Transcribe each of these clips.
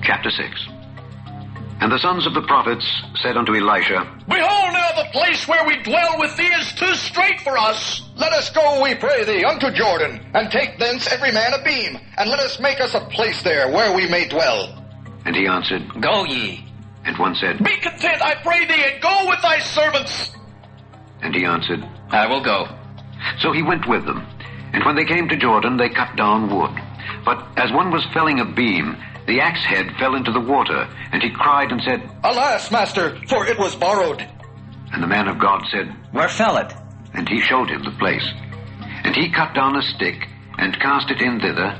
Chapter 6. And the sons of the prophets said unto Elisha, Behold, now the place where we dwell with thee is too strait for us. Let us go, we pray thee, unto Jordan, and take thence every man a beam, and let us make us a place there where we may dwell. And he answered, Go ye. And one said, Be content, I pray thee, and go with thy servants. And he answered, I will go. So he went with them. And when they came to Jordan, they cut down wood. But as one was felling a beam, the axe head fell into the water, and he cried and said, Alas, master, for it was borrowed. And the man of God said, Where fell it? And he showed him the place. And he cut down a stick, and cast it in thither,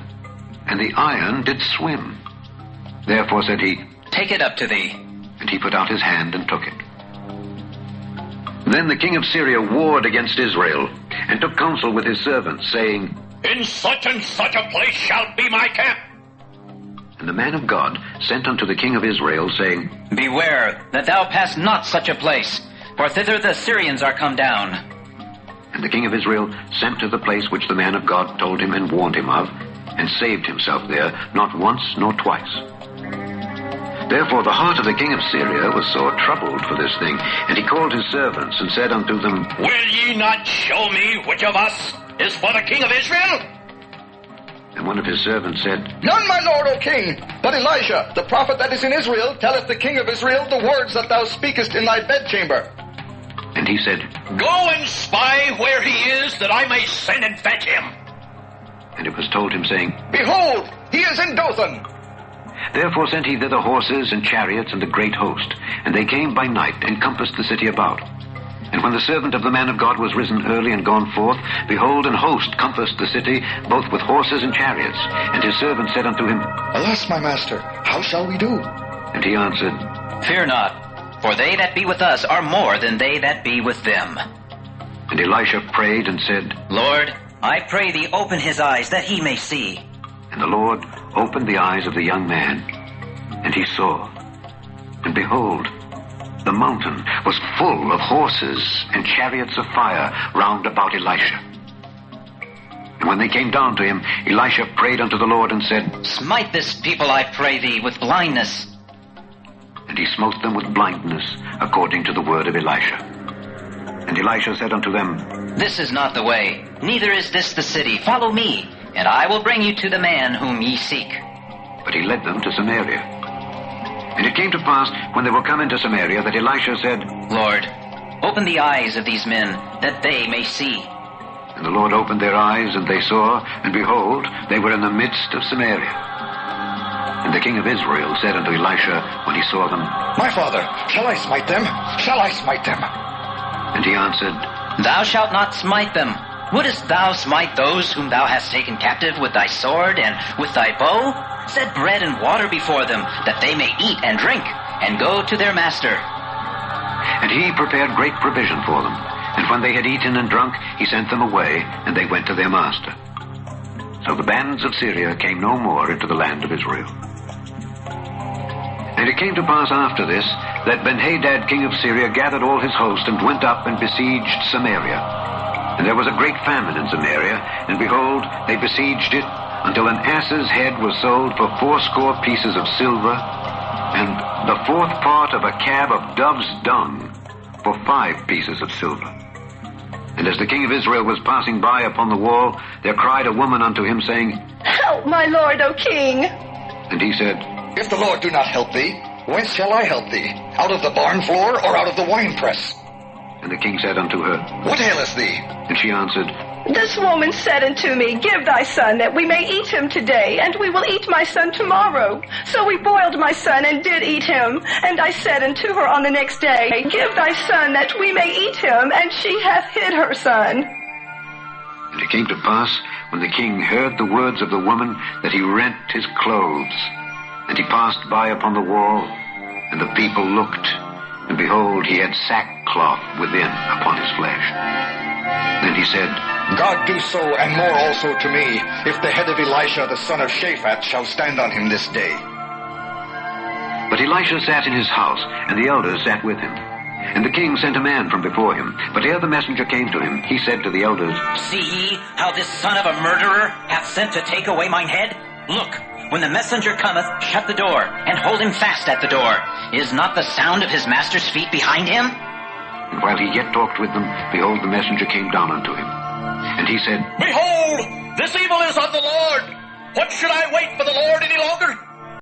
and the iron did swim. Therefore said he, Take it up to thee. And he put out his hand and took it. Then the king of Syria warred against Israel, and took counsel with his servants, saying, In such and such a place shall be my camp. And the man of God sent unto the king of Israel, saying, Beware that thou pass not such a place, for thither the Syrians are come down. And the king of Israel sent to the place which the man of God told him and warned him of, and saved himself there, not once nor twice. Therefore the heart of the king of Syria was sore troubled for this thing, and he called his servants, and said unto them, Will ye not show me which of us is for the king of Israel? And one of his servants said, None, my lord, O king, but Elisha, the prophet that is in Israel, telleth the king of Israel the words that thou speakest in thy bedchamber. And he said, Go and spy where he is, that I may send and fetch him. And it was told him, saying, Behold, he is in Dothan. Therefore sent he thither horses and chariots and a great host. And they came by night, and compassed the city about. And when the servant of the man of God was risen early and gone forth, behold, an host compassed the city, both with horses and chariots. And his servant said unto him, Alas, my master, how shall we do? And he answered, Fear not, for they that be with us are more than they that be with them. And Elisha prayed and said, Lord, I pray thee, open his eyes, that he may see. And the Lord opened the eyes of the young man, and he saw. And behold, the mountain was full of horses and chariots of fire round about Elisha. And when they came down to him, Elisha prayed unto the Lord and said, Smite this people, I pray thee, with blindness. And he smote them with blindness, according to the word of Elisha. And Elisha said unto them, This is not the way, neither is this the city. Follow me, and I will bring you to the man whom ye seek. But he led them to Samaria. And it came to pass, when they were come into Samaria, that Elisha said, Lord, open the eyes of these men, that they may see. And the Lord opened their eyes, and they saw, and behold, they were in the midst of Samaria. And the king of Israel said unto Elisha, when he saw them, My father, shall I smite them? Shall I smite them? And he answered, Thou shalt not smite them. Wouldest thou smite those whom thou hast taken captive with thy sword and with thy bow? Set bread and water before them, that they may eat and drink, and go to their master. And he prepared great provision for them. And when they had eaten and drunk, he sent them away, and they went to their master. So the bands of Syria came no more into the land of Israel. And it came to pass after this, that Benhadad king of Syria gathered all his host, and went up and besieged Samaria. And there was a great famine in Samaria, and behold, they besieged it, until an ass's head was sold for 80 pieces of silver, and the 4th part of a cab of dove's dung for 5 pieces of silver. And as the king of Israel was passing by upon the wall, there cried a woman unto him, saying, Help, my lord, O king. And he said, If the Lord do not help thee, whence shall I help thee? Out of the barn floor, or out of the winepress? And the king said unto her, What aileth thee? And she answered, This woman said unto me, Give thy son, that we may eat him today, and we will eat my son tomorrow. So we boiled my son, and did eat him. And I said unto her on the next day, Give thy son, that we may eat him. And she hath hid her son. And it came to pass, when the king heard the words of the woman, that he rent his clothes. And he passed by upon the wall, and the people looked, and behold, he had sackcloth within upon his flesh. Then he said, God do so, and more also to me, if the head of Elisha the son of Shaphat shall stand on him this day. But Elisha sat in his house, and the elders sat with him. And the king sent a man from before him. But ere the messenger came to him, he said to the elders, See ye how this son of a murderer hath sent to take away mine head? Look, when the messenger cometh, shut the door, and hold him fast at the door. Is not the sound of his master's feet behind him? And while he yet talked with them, behold, the messenger came down unto him. And he said, Behold, this evil is of the Lord. What should I wait for the Lord in